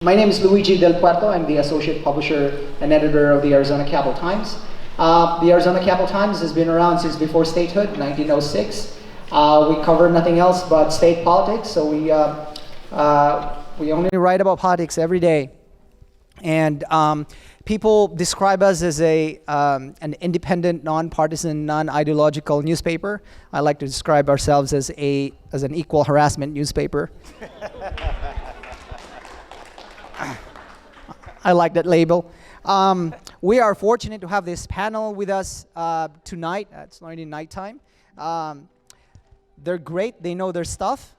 My name is Luige del Puerto. I'm the associate publisher and editor of the Arizona Capital Times. The Arizona Capital Times has been around since before statehood, 1906. We cover nothing else but state politics, so we only write about politics every day. And people describe us as an independent, nonpartisan, non-ideological newspaper. I like to describe ourselves as an equal harassment newspaper. I like that label. We are fortunate to have this panel with us tonight. It's already nighttime. They're great. They know their stuff.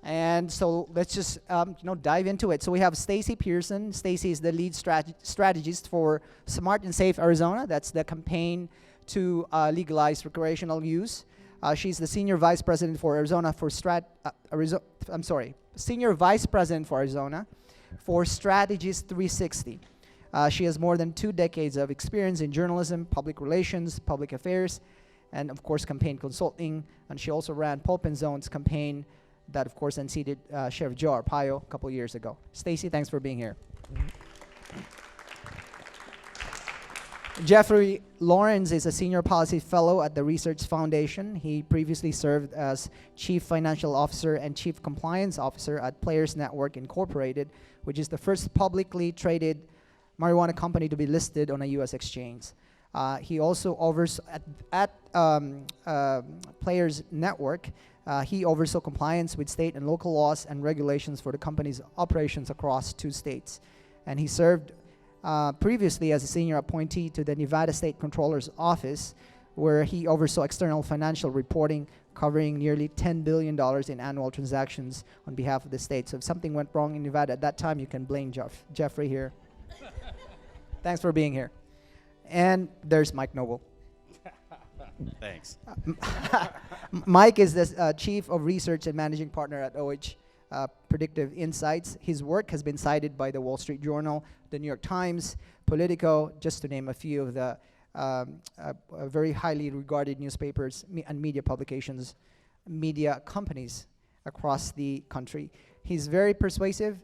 And so let's just dive into it. So we have Stacy Pearson. Stacy is the lead strategist for Smart and Safe Arizona. That's the campaign to legalize recreational use. She's the senior vice president for Arizona senior vice president for Arizona for Strategies 360. She has more than 2 decades of experience in journalism, public relations, public affairs, and of course campaign consulting. And she also ran Pulp and Zone's campaign that of course unseated Sheriff Joe Arpaio a couple of years ago. Stacy, thanks for being here. Geoffrey Lawrence is a senior policy fellow at the Research Foundation. He previously served as chief financial officer and chief compliance officer at Players Network Incorporated, which is the first publicly traded marijuana company to be listed on a U.S. exchange. He also oversaw at Players Network. He oversaw compliance with state and local laws and regulations for the company's operations across 2 states. And he served previously as a senior appointee to the Nevada State Controller's Office, where he oversaw external financial reporting covering nearly $10 billion in annual transactions on behalf of the state. So if something went wrong in Nevada at that time, you can blame Geoffrey here. Thanks for being here. And there's Mike Noble. Thanks. Mike is the chief of research and managing partner at OH Predictive Insights. His work has been cited by the Wall Street Journal, the New York Times, Politico, just to name a few of the very highly regarded newspapers and media publications, media companies across the country. He's very persuasive.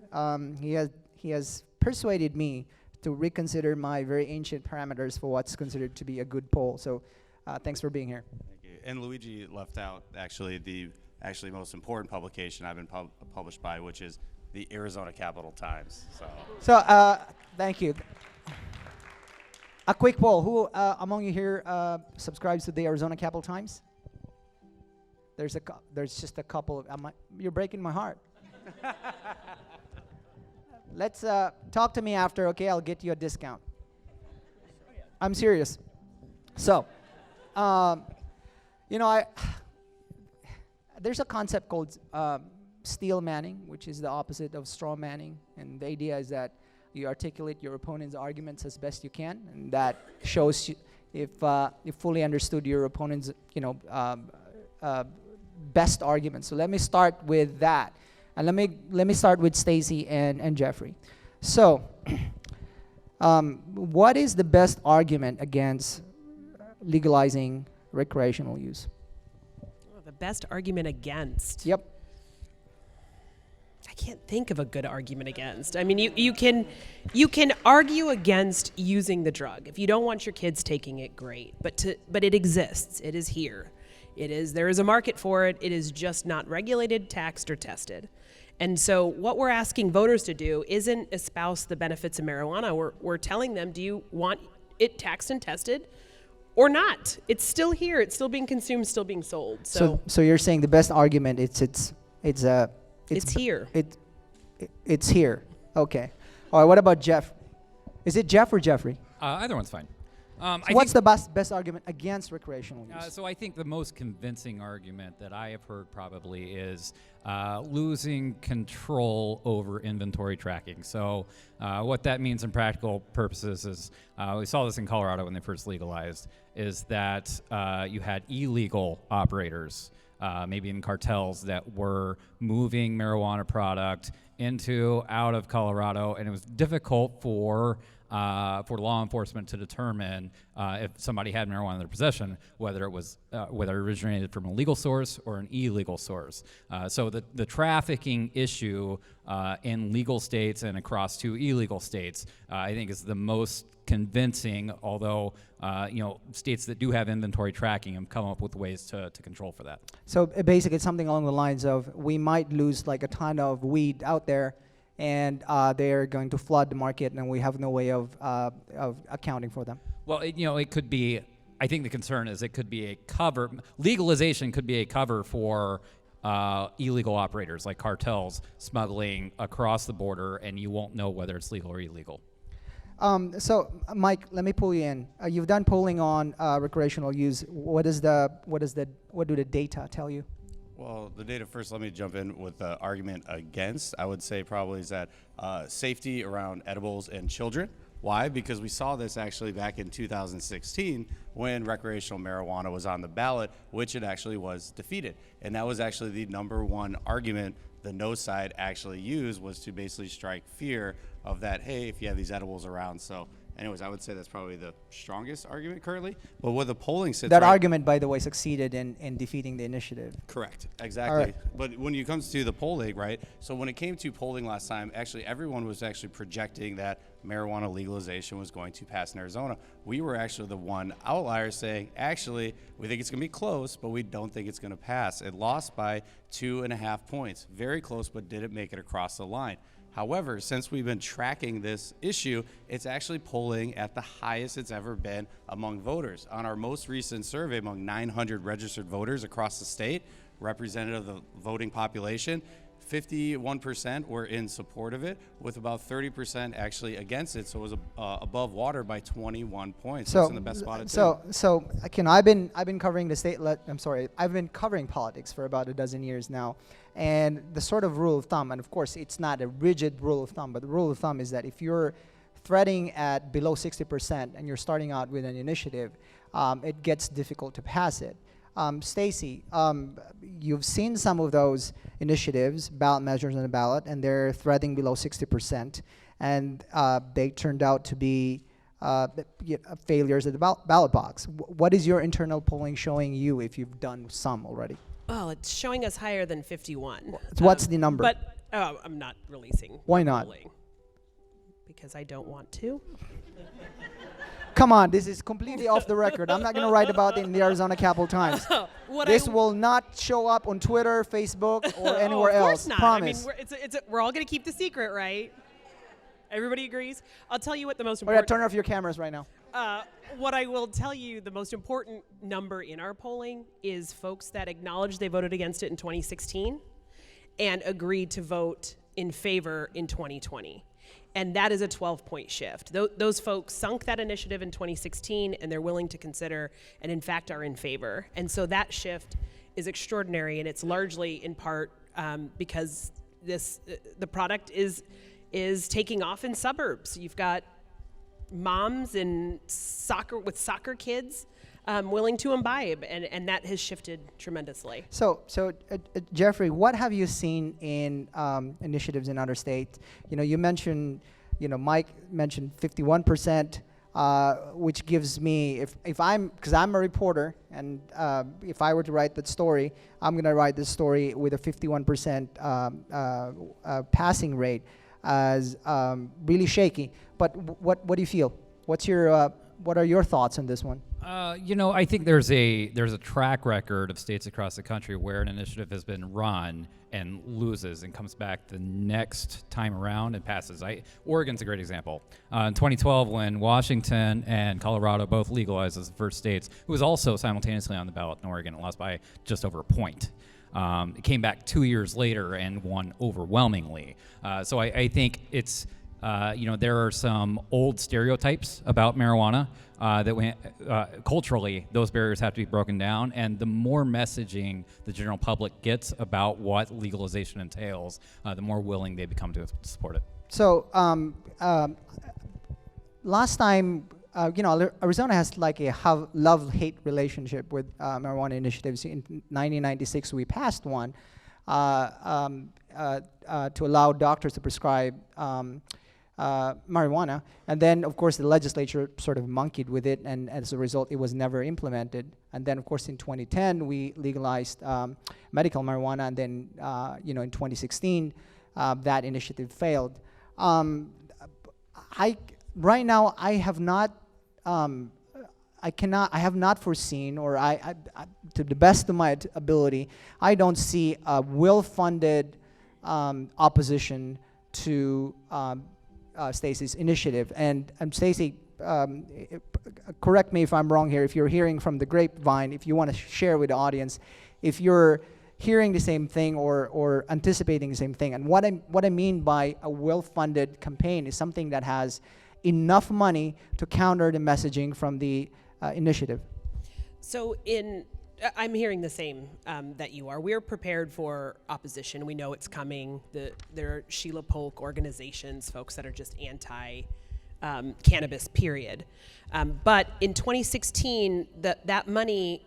He has persuaded me to reconsider my very ancient parameters for what's considered to be a good poll. So thanks for being here. Thank you. And Luigi left out actually the most important publication I've been published by, which is the Arizona Capital Times. So thank you. A quick poll: who among you here subscribes to the Arizona Capital Times? There's just a couple. You're breaking my heart. Let's talk to me after, okay? I'll get you a discount. I'm serious. So, there's a concept called steel manning, which is the opposite of straw manning, and the idea is that you articulate your opponent's arguments as best you can, and that shows if you fully understood your opponent's best arguments. So let me start with that. And let me start with Stacy and Geoffrey. So, what is the best argument against legalizing recreational use? The best argument against? Yep. I can't think of a good argument against. I mean, you can argue against using the drug. If you don't want your kids taking it, great. But it exists. It is here. There is a market for it. It is just not regulated, taxed, or tested. And so what we're asking voters to do isn't espouse the benefits of marijuana. We're telling them, do you want it taxed and tested or not? It's still here. It's still being consumed, still being sold. So you're saying the best argument it's here. It's here. Okay. All right. What about Jeff? Is it Jeff or Geoffrey? Either one's fine. What's the best argument against recreational use? So I think the most convincing argument that I have heard probably is losing control over inventory tracking. So what that means in practical purposes is, we saw this in Colorado when they first legalized, is that you had illegal operators, maybe in cartels, that were moving marijuana product out of Colorado, and it was difficult for for law enforcement to determine if somebody had marijuana in their possession, whether it originated from a legal source or an illegal source. So the trafficking issue in legal states and across 2 illegal states, I think, is the most convincing, although states that do have inventory tracking have come up with ways to control for that. So basically it's something along the lines of we might lose like a ton of weed out there, and they're going to flood the market, and we have no way of accounting for them. Well, it could be, I think the concern is it could be a cover, legalization could be a cover for illegal operators like cartels smuggling across the border, and you won't know whether it's legal or illegal. So, Mike, let me pull you in. You've done polling on recreational use. What do the data tell you? Well, the data first, let me jump in with the argument against. I would say probably is that safety around edibles and children. Why? Because we saw this actually back in 2016 when recreational marijuana was on the ballot, which it actually was defeated. And that was actually the #1 argument the no side actually used, was to basically strike fear of that, hey, if you have these edibles around. So anyways, I would say that's probably the strongest argument currently. But what the polling sits That right, argument, by the way, succeeded in defeating the initiative. correct, exactly. All right. But when it comes to the polling, right, so when it came to polling last time, actually everyone was actually projecting that marijuana legalization was going to pass in Arizona. We were actually the one outlier saying, actually, we think it's going to be close, but we don't think it's going to pass. It lost by 2.5 points. Very close, but didn't make it across the line. However, since we've been tracking this issue, it's actually polling at the highest it's ever been among voters. On our most recent survey, among 900 registered voters across the state, representative of the voting population, 51% were in support of it, with about 30% actually against it. So it was above water by 21 points. So it's in the best spot it's in. So I've been covering the state. I've been covering politics for about a dozen years now, and the sort of rule of thumb, and of course it's not a rigid rule of thumb, but the rule of thumb is that if you're threading at below 60% and you're starting out with an initiative, it gets difficult to pass it. Stacy, you've seen some of those initiatives, ballot measures on the ballot, and they're threading below 60%, and they turned out to be failures at the ballot box. What is your internal polling showing you, if you've done some already? Well, it's showing us higher than 51. What's the number? But I'm not releasing. Why not? polling. Because I don't want to. Come on, this is completely off the record. I'm not going to write about it in the Arizona Capital Times. This will not show up on Twitter, Facebook, or anywhere of course else. not. Promise. I mean, we're all going to keep the secret, right? Everybody agrees? I'll tell you what the most All right, important... turn off your cameras right now. What I will tell you, the most important number in our polling is folks that acknowledge they voted against it in 2016 and agreed to vote in favor in 2020. And that is a 12-point shift. Those folks sunk that initiative in 2016, and they're willing to consider, and in fact are in favor. And so that shift is extraordinary, and it's largely in part because the product is taking off in suburbs. You've got moms with soccer kids willing to imbibe, and that has shifted tremendously. So Geoffrey, what have you seen in initiatives in other states? You mentioned, Mike mentioned 51%, which gives me, because I'm a reporter, and if I were to write that story, I'm going to write this story with a 51% passing rate as really shaky. But what do you feel? What are your thoughts on this one? I think there's a track record of states across the country where an initiative has been run and loses and comes back the next time around and passes. Oregon's a great example. In 2012, when Washington and Colorado both legalized as the first states, it was also simultaneously on the ballot in Oregon. It lost by just over a point. It came back 2 years later and won overwhelmingly. So I think it's there are some old stereotypes about marijuana that culturally those barriers have to be broken down, and the more messaging the general public gets about what legalization entails, the more willing they become to support it. So last time, Arizona has like a love-hate relationship with marijuana initiatives. In 1996, we passed one to allow doctors to prescribe marijuana. And then, of course, the legislature sort of monkeyed with it, and as a result, it was never implemented. And then, of course, in 2010, we legalized medical marijuana, and then, in 2016, that initiative failed. Right now, I have not foreseen, or to the best of my ability, I don't see a well-funded opposition to Stacy's initiative. And Stacy, correct me if I'm wrong here, if you're hearing from the grapevine, if you want to share with the audience, if you're hearing the same thing or anticipating the same thing. And what I mean by a well-funded campaign is something that has enough money to counter the messaging from the initiative. So I'm hearing the same that you are. We're prepared for opposition. We know it's coming. There are Sheila Polk organizations, folks that are just anti-cannabis, period. But in 2016, the money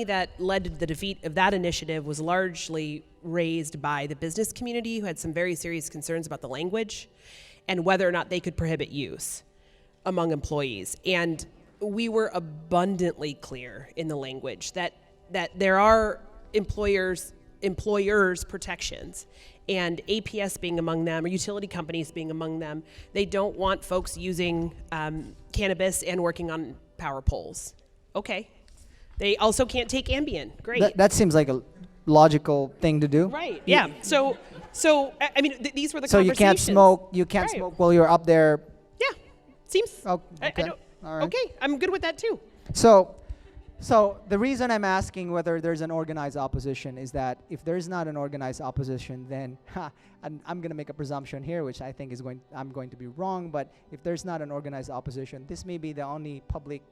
that led to the defeat of that initiative was largely raised by the business community, who had some very serious concerns about the language and whether or not they could prohibit use among employees. And we were abundantly clear in the language that there are employers protections, and APS being among them, or utility companies being among them. They don't want folks using cannabis and working on power poles. Okay. They also can't take Ambien. Great. That seems like a logical thing to do. Right. Yeah. So I mean, these were the so conversations. You can't Right. smoke while you're up there. Yeah. Seems. Oh, I okay. don't, All right. Okay. I'm good with that too. So the reason I'm asking whether there's an organized opposition is that if there's not an organized opposition, then and I'm going to make a presumption here, which I think I'm going to be wrong. But if there's not an organized opposition, this may be the only public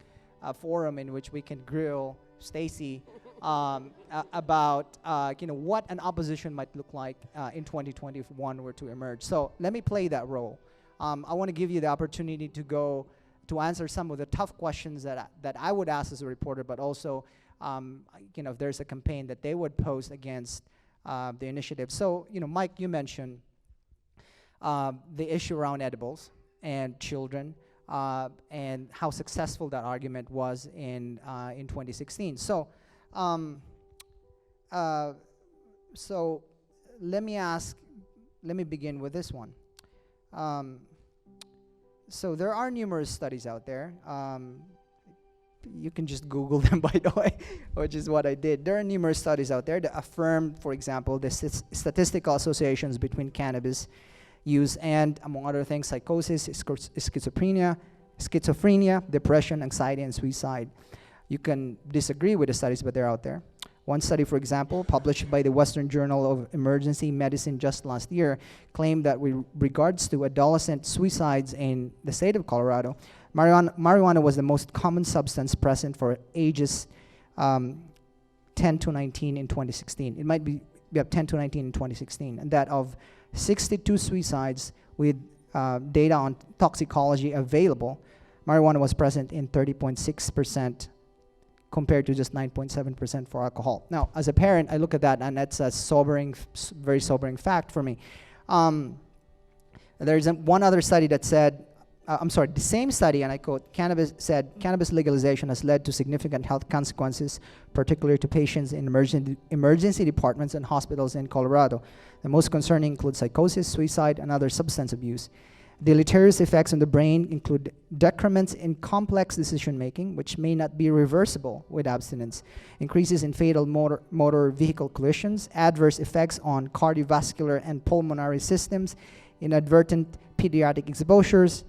forum in which we can grill Stacy about what an opposition might look like in 2020 if one were to emerge. So let me play that role. I want to give you the opportunity to answer some of the tough questions that I would ask as a reporter, but also if there's a campaign that they would pose against the initiative. So Mike, you mentioned the issue around edibles and children. And how successful that argument was in 2016. So let me begin with this one. So there are numerous studies out there. You can just Google them, by the way, which is what I did. There are numerous studies out there that affirm, for example, the statistical associations between cannabis use and, among other things, psychosis, schizophrenia, depression, anxiety, and suicide. You can disagree with the studies, but they're out there. One study, for example, published by the Western Journal of Emergency Medicine just last year, claimed that with regards to adolescent suicides in the state of Colorado, marijuana was the most common substance present for ages 10 to 19 in 2016. It might be 10 to 19 in 2016, and that of 62 suicides with data on toxicology available, marijuana was present in 30.6% compared to just 9.7% for alcohol. Now, as a parent, I look at that, and that's a very sobering fact for me. There's one other study that said, the same study, and I quote, cannabis legalization has led to significant health consequences, particularly to patients in emergency departments and hospitals in Colorado. The most concerning include psychosis, suicide, and other substance abuse. Deleterious effects on the brain include decrements in complex decision-making, which may not be reversible with abstinence, increases in fatal motor vehicle collisions, adverse effects on cardiovascular and pulmonary systems, inadvertent pediatric exposures.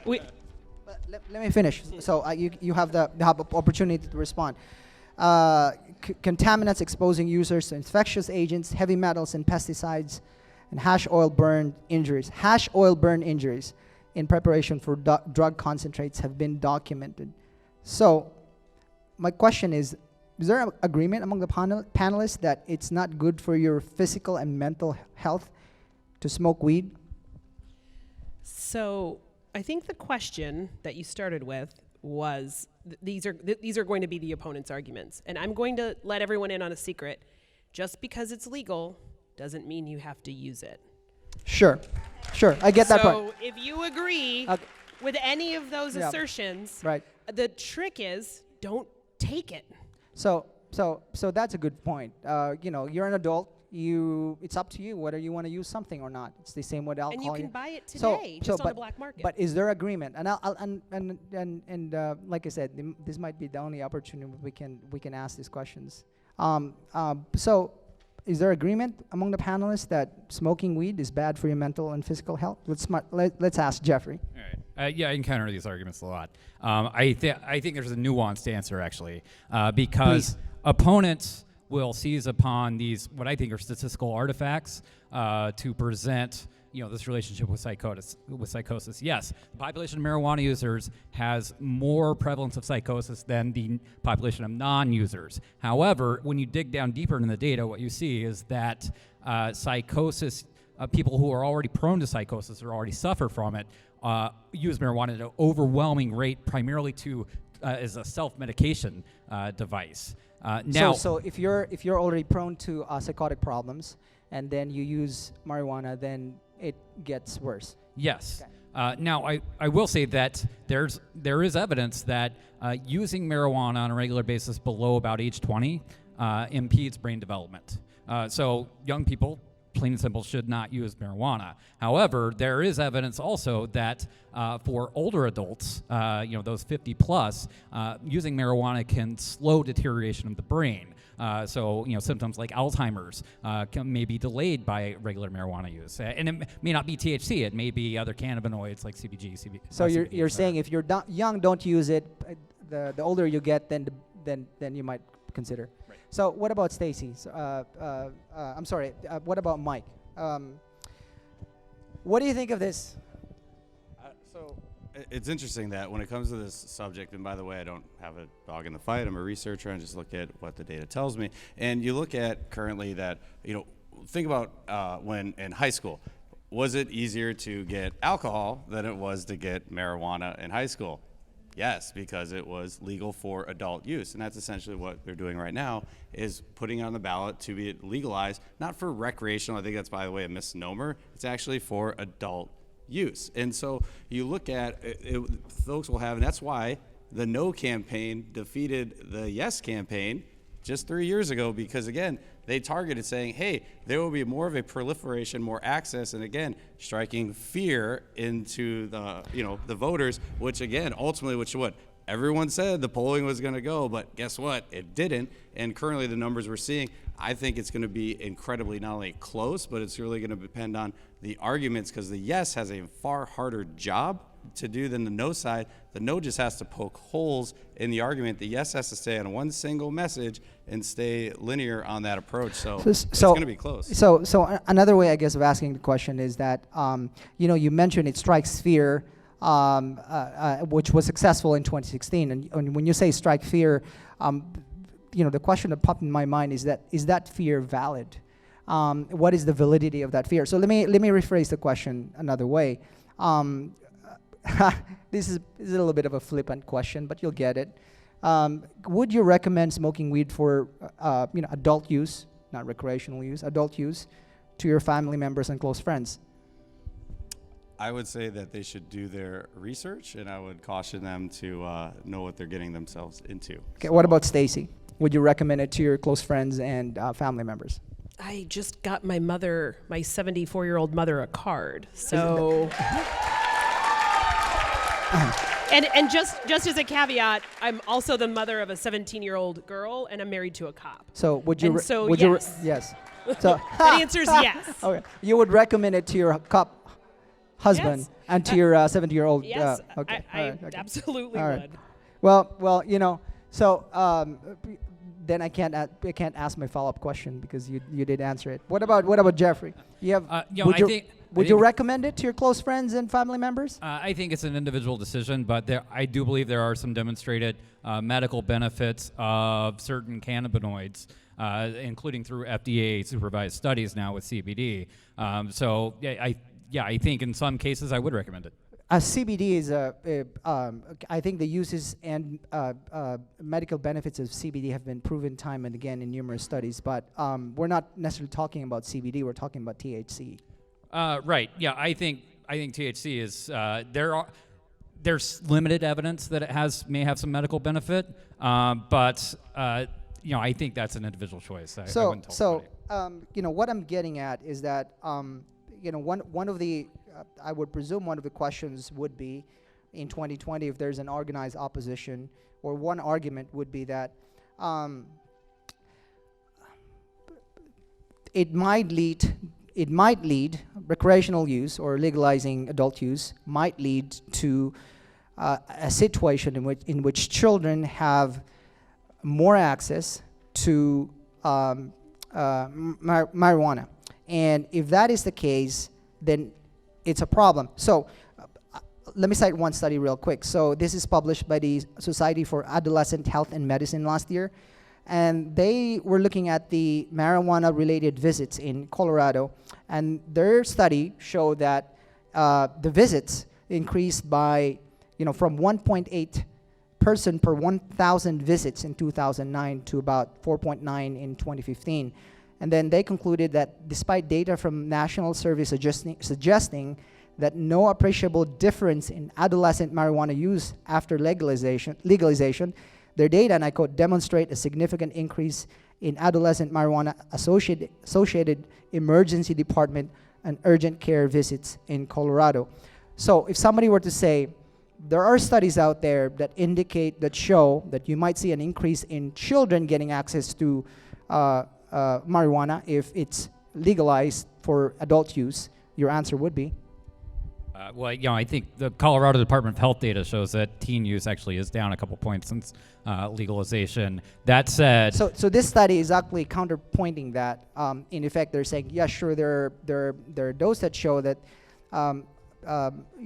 Let me finish. So you have the opportunity to respond. Contaminants exposing users to infectious agents, heavy metals, and pesticides, and hash oil burn injuries. Hash oil burn injuries in preparation for drug concentrates have been documented. So my question is there an agreement among the panelists that it's not good for your physical and mental health to smoke weed? So I think the question that you started with was these are going to be the opponent's arguments, and I'm going to let everyone in on a secret. Just because it's legal doesn't mean you have to use it. Sure, I get that part. So if you agree Okay. with any of those Yeah. assertions, Right. the trick is don't take it. So that's a good point. You're an adult. It's up to you whether you want to use something or not. It's the same with alcohol. And you can buy it So- today, so just on the but- black market. But is there agreement? And like I said, this might be the only opportunity we can ask these questions. So, is there agreement among the panelists that smoking weed is bad for your mental and physical health? Let's ask Geoffrey. All right. I encounter these arguments a lot. I think there's a nuanced answer, actually, because Please. opponents will seize upon these, what I think are statistical artifacts, to present this relationship with psychosis. Yes, the population of marijuana users has more prevalence of psychosis than the population of non-users. However, when you dig down deeper into the data, what you see is that psychosis, people who are already prone to psychosis or already suffer from it, use marijuana at an overwhelming rate, primarily as a self-medication device. Now, So if you're already prone to psychotic problems, and then you use marijuana, then it gets worse. yes. Okay. Now, I will say that there is evidence that using marijuana on a regular basis below about age 20 impedes brain development. So young people, plain and simple, should not use marijuana. However, there is evidence also that for older adults, those 50 plus, using marijuana can slow deterioration of the brain. So symptoms like Alzheimer's may be delayed by regular marijuana use, and it may not be THC. It may be other cannabinoids like CBG, CBD. So you're saying if you're young, don't use it. The older you get, then you might consider. Right. So what about Stacy? I'm sorry. What about Mike? What do you think of this? So it's interesting that when it comes to this subject, and by the way, I don't have a dog in the fight. I'm a researcher and just look at what the data tells me. And you look at currently that, think about when in high school, was it easier to get alcohol than it was to get marijuana in high school? Yes, because it was legal for adult use. And that's essentially what they're doing right now, is putting it on the ballot to be legalized, not for recreational. I think that's, by the way, a misnomer. It's actually for adult use. And so you look at it, folks will have, and that's why the no campaign defeated the yes campaign just 3 years ago, because again, they targeted saying, hey, there will be more of a proliferation, more access, and again, striking fear into the voters, which again, ultimately, what everyone said the polling was going to go, but guess what? It didn't. And currently the numbers we're seeing, I think it's going to be incredibly not only close, but it's really going to depend on the arguments, because the yes has a far harder job to do than the no side. The no just has to poke holes in the argument. The yes has to stay on one single message and stay linear on that approach. So it's going to be close. So another way, I guess, of asking the question is that you mentioned it strikes fear, which was successful in 2016. And when you say strike fear, the question that popped in my mind is that fear valid? What is the validity of that fear? So let me rephrase the question another way. This is a little bit of a flippant question, but you'll get it. Would you recommend smoking weed for adult use, not recreational use, adult use, to your family members and close friends? I would say that they should do their research, and I would caution them to know what they're getting themselves into. Okay. What about Stacy? Would you recommend it to your close friends and family members? I just got my 74-year-old mother, a card. So, and just as a caveat, I'm also the mother of a 17-year-old girl, and I'm married to a cop. So would you? And so would yes. You yes. So The answer is yes. okay. You would recommend it to your cop husband Yes. and to your 70-year-old. Yes, Okay. I All right, okay. absolutely All would. right. Well, so then I can't ask my follow-up question because you did answer it. What about Geoffrey? You have would you recommend it to your close friends and family members? I think it's an individual decision, but I do believe there are some demonstrated medical benefits of certain cannabinoids, including through FDA-supervised studies now with CBD. I think in some cases I would recommend it. CBD is I think the uses and medical benefits of CBD have been proven time and again in numerous studies, but we're not necessarily talking about CBD, we're talking about THC. Right. Yeah. I think THC is there's limited evidence that it may have some medical benefit, but I think that's an individual choice. I wouldn't tell anybody. What I'm getting at is that one of the I would presume one of the questions would be in 2020 if there's an organized opposition, or one argument would be that it might lead recreational use, or legalizing adult use might lead to a situation in which children have more access to marijuana. And if that is the case, then it's a problem. So let me cite one study real quick. So this is published by the Society for Adolescent Health and Medicine last year. And they were looking at the marijuana-related visits in Colorado. And their study showed that the visits increased by, from 1.8 person per 1,000 visits in 2009 to about 4.9 in 2015. And then they concluded that despite data from national surveys suggesting that no appreciable difference in adolescent marijuana use after legalization, their data, and I quote, demonstrate a significant increase in adolescent marijuana associated emergency department and urgent care visits in Colorado. So if somebody were to say, there are studies out there that show that you might see an increase in children getting access to marijuana if it's legalized for adult use, your answer would be? I think the Colorado Department of Health data shows that teen use actually is down a couple points since legalization. That said, so this study is actually counterpointing that. In effect, they're saying, yeah, sure, there are those that show that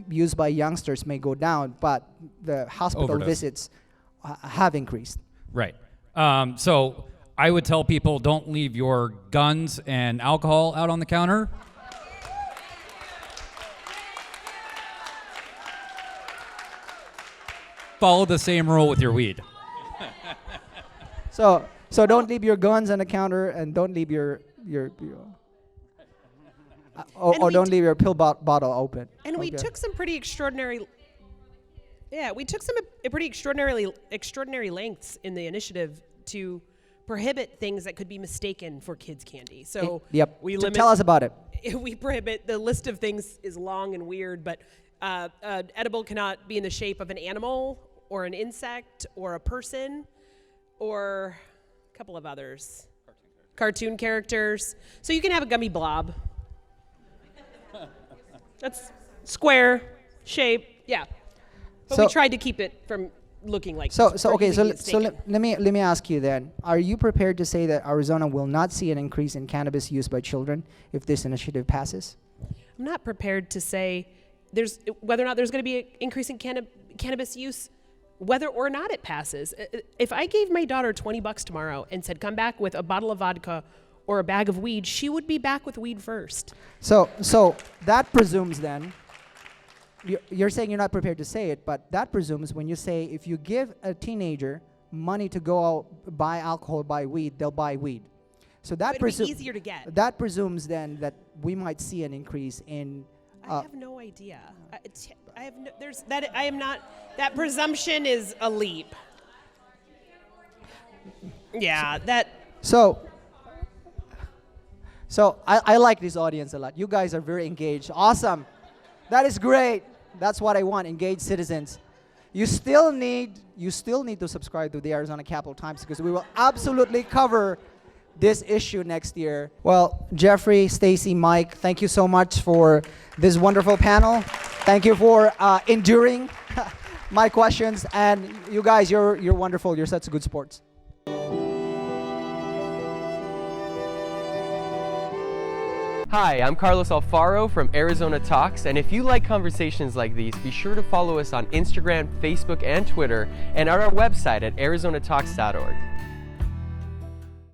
use by youngsters may go down, but the hospital visits have increased. Right. So I would tell people, don't leave your guns and alcohol out on the counter. Follow the same rule with your weed. So don't leave your guns on the counter, and don't leave your don't leave your pill bottle open. And we took some pretty extraordinary. Yeah, we took some pretty extraordinary lengths in the initiative to prohibit things that could be mistaken for kids' candy. So yep. we limit. Tell us about it. We prohibit. The list of things is long and weird, but edible cannot be in the shape of an animal or an insect or a person or a couple of others. Cartoon characters. So you can have a gummy blob. That's square shape, yeah. But we tried to keep it from looking like. So let me ask you then: are you prepared to say that Arizona will not see an increase in cannabis use by children if this initiative passes? I'm not prepared to say whether or not there's going to be an increase in cannabis use, whether or not it passes. If I gave my daughter $20 tomorrow and said, "Come back with a bottle of vodka or a bag of weed," she would be back with weed first. So that presumes then, you're saying you're not prepared to say it, but that presumes when you say if you give a teenager money to go out, buy alcohol, buy weed, they'll buy weed. So that presumes easier to get. That presumes then that we might see an increase in. I have no idea. That presumption is a leap. Yeah, that. So I like this audience a lot. You guys are very engaged. Awesome. That is great. That's what I want, engaged citizens. You still need to subscribe to the Arizona Capital Times, because we will absolutely cover this issue next year. Well, Geoffrey, Stacy, Mike, thank you so much for this wonderful panel. Thank you for enduring my questions. And you guys, you're wonderful. You're such good sports. Hi, I'm Carlos Alfaro from Arizona Talks, and if you like conversations like these, be sure to follow us on Instagram, Facebook, and Twitter, and at our website at arizonatalks.org.